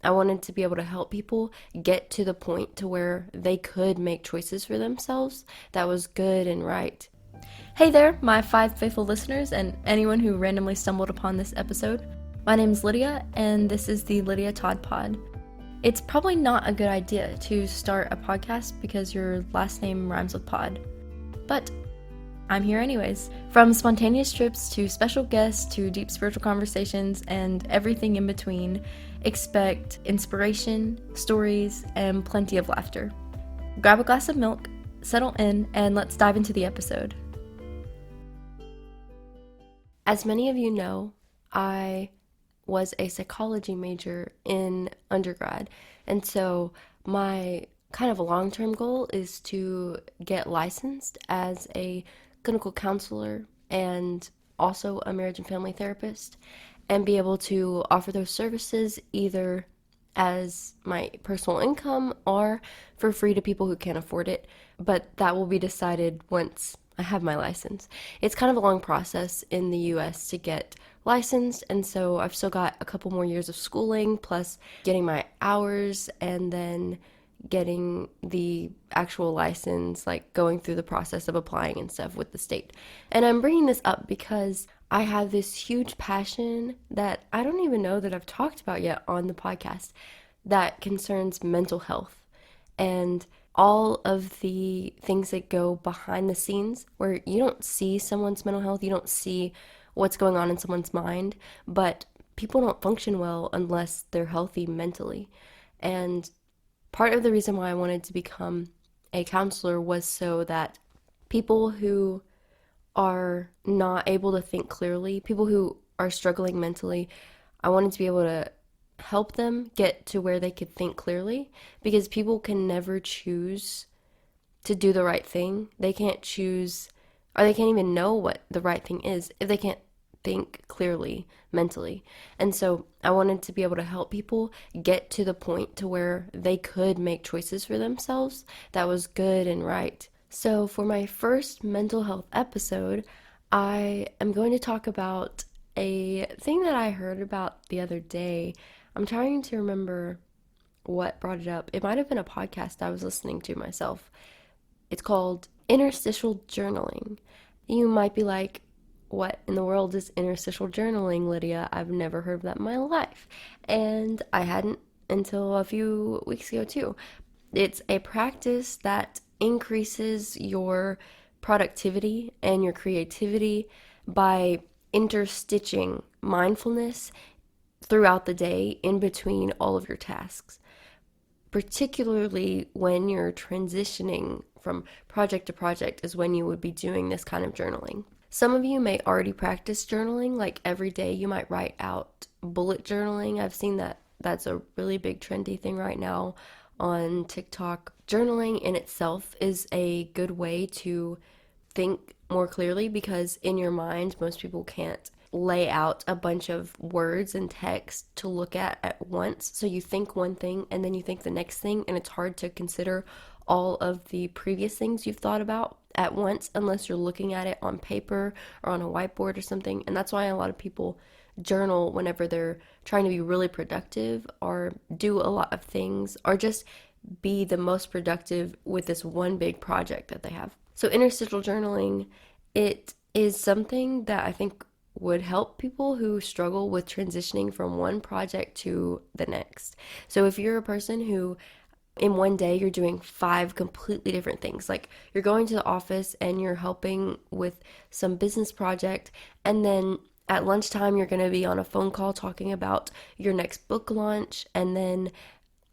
I wanted to be able to help people get to the point to where they could make choices for themselves that was good and right. Hey there, my 5 faithful listeners, and anyone who randomly stumbled upon this episode. My name's Lydia, and this is the Lydiatodd pod. It's probably not a good idea to start a podcast because your last name rhymes with pod. But I'm here anyways. From spontaneous trips to special guests to deep spiritual conversations and everything in between, expect inspiration, stories, and plenty of laughter. Grab a glass of milk, settle in, and let's dive into the episode. As many of you know, I was a psychology major in undergrad, and so my kind of long-term goal is to get licensed as a clinical counselor and also a marriage and family therapist, and be able to offer those services either as my personal income or for free to people who can't afford it. But that will be decided once I have my license. It's kind of a long process in the US to get licensed, and so I've still got a couple more years of schooling, plus getting my hours, and then getting the actual license, like going through the process of applying and stuff with the state. And I'm bringing this up because I have this huge passion that I don't even know that I've talked about yet on the podcast that concerns mental health and all of the things that go behind the scenes where you don't see someone's mental health, you don't see what's going on in someone's mind, but people don't function well unless they're healthy mentally. And part of the reason why I wanted to become a counselor was so that people who are not able to think clearly, people who are struggling mentally, I wanted to be able to help them get to where they could think clearly, because people can never choose to do the right thing. They can't choose, or they can't even know what the right thing is if they can't think clearly mentally. And so I wanted to be able to help people get to the point to where they could make choices for themselves that was good and right. So for my first mental health episode, I am going to talk about a thing that I heard about the other day. I'm trying to remember what brought it up. It might have been a podcast I was listening to myself. It's called interstitial journaling. You might be like, what in the world is interstitial journaling, Lydia? I've never heard of that in my life. And I hadn't until a few weeks ago, too. It's a practice that increases your productivity and your creativity by interstitching mindfulness throughout the day in between all of your tasks, particularly when you're transitioning from project to project is when you would be doing this kind of journaling. Some of you may already practice journaling, like every day you might write out bullet journaling. I've seen that that's a really big trendy thing right now on TikTok. Journaling in itself is a good way to think more clearly, because in your mind, most people can't lay out a bunch of words and text to look at once. So you think one thing and then you think the next thing, and it's hard to consider all of the previous things you've thought about at once unless you're looking at it on paper or on a whiteboard or something. And that's why a lot of people journal whenever they're trying to be really productive or do a lot of things or just be the most productive with this one big project that they have. So interstitial journaling, it is something that I think would help people who struggle with transitioning from one project to the next. So if you're a person who in one day you're doing 5 completely different things, like you're going to the office and you're helping with some business project, and then at lunchtime you're going to be on a phone call talking about your next book launch, and then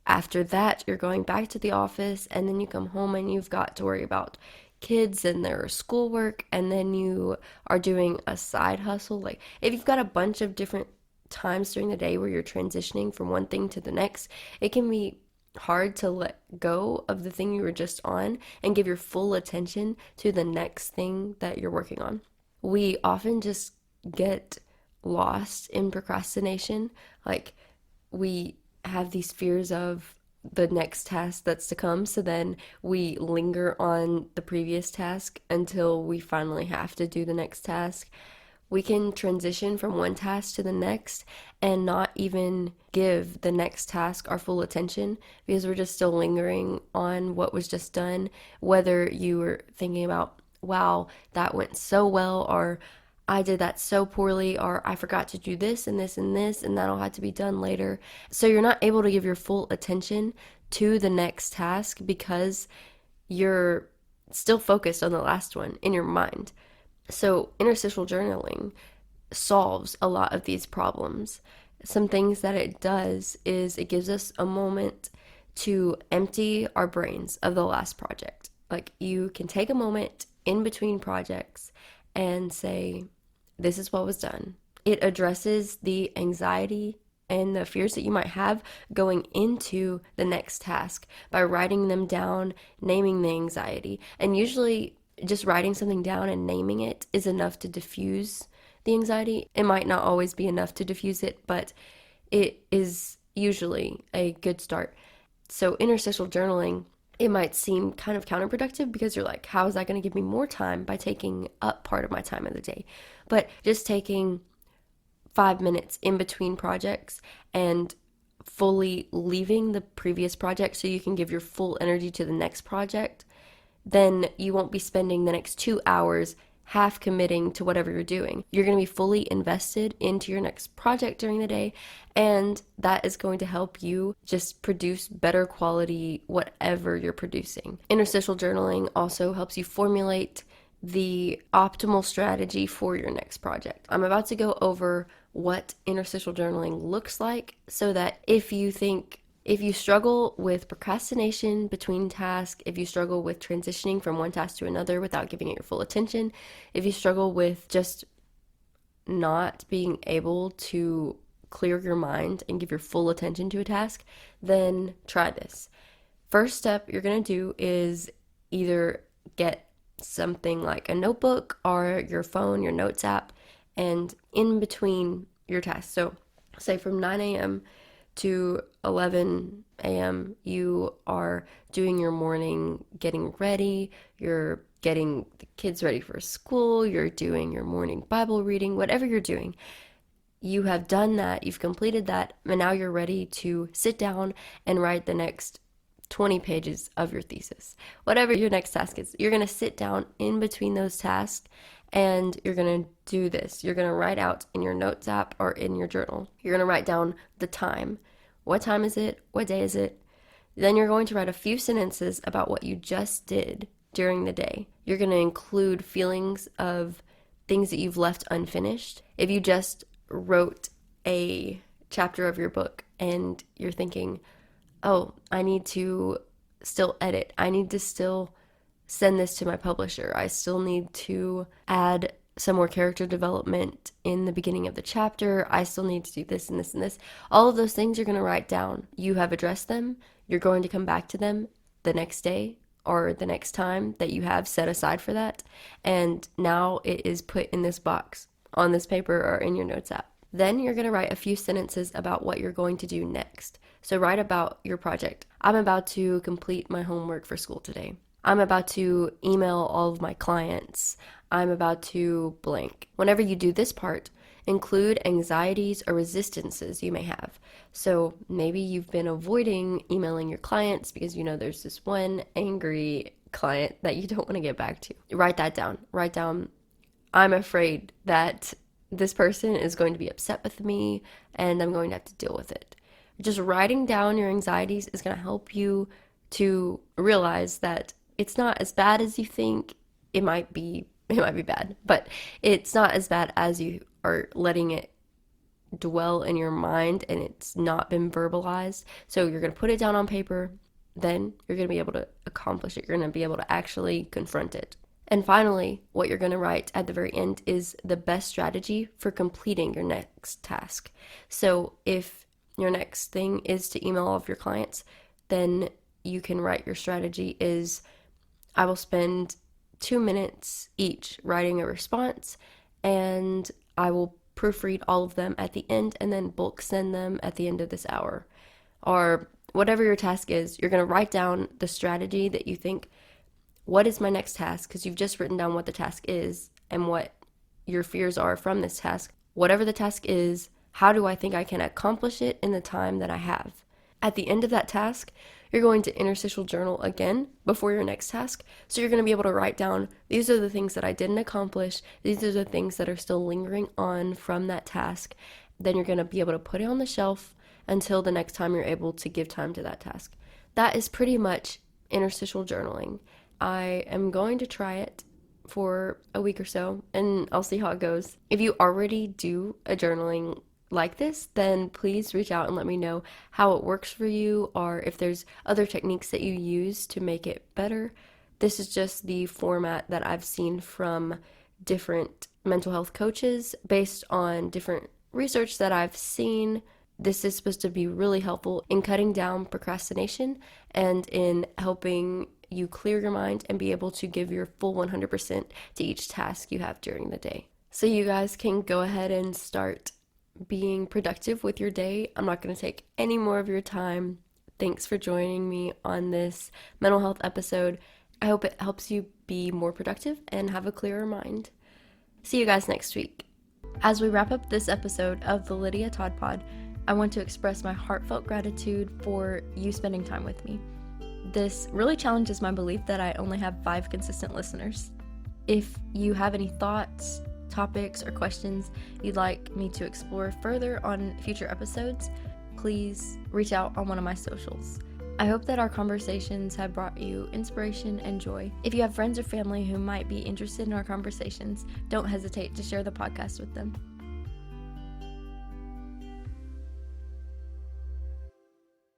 after that you're going back to the office, and then you come home and you've got to worry about kids and their schoolwork, and then you are doing a side hustle. Like if you've got a bunch of different times during the day where you're transitioning from one thing to the next, it can be hard to let go of the thing you were just on and give your full attention to the next thing that you're working on. We often just get lost in procrastination. Like we have these fears of the next task that's to come, so then we linger on the previous task until we finally have to do the next task. we can transition from one task to the next and not even give the next task our full attention because we're just still lingering on what was just done. Whether you were thinking about, wow, that went so well, or I did that so poorly, or I forgot to do this and this and this, and that'll have to be done later. So you're not able to give your full attention to the next task because you're still focused on the last one in your mind. So interstitial journaling solves a lot of these problems. Some things that it does is it gives us a moment to empty our brains of the last project. Like, you can take a moment in between projects and say, this is what was done. It addresses the anxiety and the fears that you might have going into the next task by writing them down, naming the anxiety. And usually just writing something down and naming it is enough to diffuse the anxiety. It might not always be enough to diffuse it, but it is usually a good start. So interstitial journaling, it might seem kind of counterproductive because you're like, how is that going to give me more time by taking up part of my time of the day? But just taking 5 minutes in between projects and fully leaving the previous project so you can give your full energy to the next project, then you won't be spending the next 2 hours half committing to whatever you're doing. You're going to be fully invested into your next project during the day, and that is going to help you just produce better quality whatever you're producing. Interstitial journaling also helps you formulate the optimal strategy for your next project. I'm about to go over what interstitial journaling looks like so that if you struggle with procrastination between tasks, if you struggle with transitioning from one task to another without giving it your full attention, if you struggle with just not being able to clear your mind and give your full attention to a task, then try this. First step you're going to do is either get something like a notebook or your phone, your notes app, and in between your tasks. So say from 9 a.m. to 11 a.m. you are doing your morning getting ready, you're getting the kids ready for school, you're doing your morning Bible reading, whatever you're doing. You have done that, you've completed that, and now you're ready to sit down and write the next 20 pages of your thesis. Whatever your next task is, you're going to sit down in between those tasks and you're going to do this. You're going to write out in your notes app or in your journal. You're going to write down the time. What time is it? What day is it? Then you're going to write a few sentences about what you just did during the day. You're going to include feelings of things that you've left unfinished. If you just wrote a chapter of your book and you're thinking, oh, I need to still edit. I need to still send this to my publisher. I still need to add some more character development in the beginning of the chapter. I still need to do this and this and this. All of those things you're going to write down. You have addressed them. You're going to come back to them the next day or the next time that you have set aside for that. And now it is put in this box on this paper or in your notes app. Then you're going to write a few sentences about what you're going to do next. So write about your project. I'm about to complete my homework for school today. I'm about to email all of my clients. I'm about to blank. Whenever you do this part, include anxieties or resistances you may have. So maybe you've been avoiding emailing your clients because you know there's this one angry client that you don't want to get back to. Write that down. Write down, I'm afraid that this person is going to be upset with me and I'm going to have to deal with it. Just writing down your anxieties is going to help you to realize that it's not as bad as you think. It might be bad, but it's not as bad as you are letting it dwell in your mind and it's not been verbalized. So you're going to put it down on paper, then you're going to be able to accomplish it. You're going to be able to actually confront it. And finally, what you're going to write at the very end is the best strategy for completing your next task. So if your next thing is to email all of your clients, then you can write your strategy is, I will spend 2 minutes each writing a response, and I will proofread all of them at the end and then bulk send them at the end of this hour. Or whatever your task is, you're going to write down the strategy that you think, what is my next task? Because you've just written down what the task is and what your fears are from this task. Whatever the task is, how do I think I can accomplish it in the time that I have? At the end of that task, you're going to interstitial journal again before your next task. So you're going to be able to write down, these are the things that I didn't accomplish. These are the things that are still lingering on from that task. Then you're going to be able to put it on the shelf until the next time you're able to give time to that task. That is pretty much interstitial journaling. I am going to try it for a week or so, and I'll see how it goes. If you already do a journaling like this, then please reach out and let me know how it works for you, or if there's other techniques that you use to make it better. This is just the format that I've seen from different mental health coaches based on different research that I've seen. This is supposed to be really helpful in cutting down procrastination and in helping you clear your mind and be able to give your full 100% to each task you have during the day. So you guys can go ahead and start being productive with your day. I'm not going to take any more of your time. Thanks for joining me on this mental health episode. I hope it helps you be more productive and have a clearer mind. See you guys next week. As we wrap up this episode of the Lydia Todd Pod, I want to express my heartfelt gratitude for you spending time with me. This really challenges my belief that I only have 5 consistent listeners. If you have any thoughts, topics, or questions you'd like me to explore further on future episodes, please reach out on one of my socials. I hope that our conversations have brought you inspiration and joy. If you have friends or family who might be interested in our conversations, don't hesitate to share the podcast with them.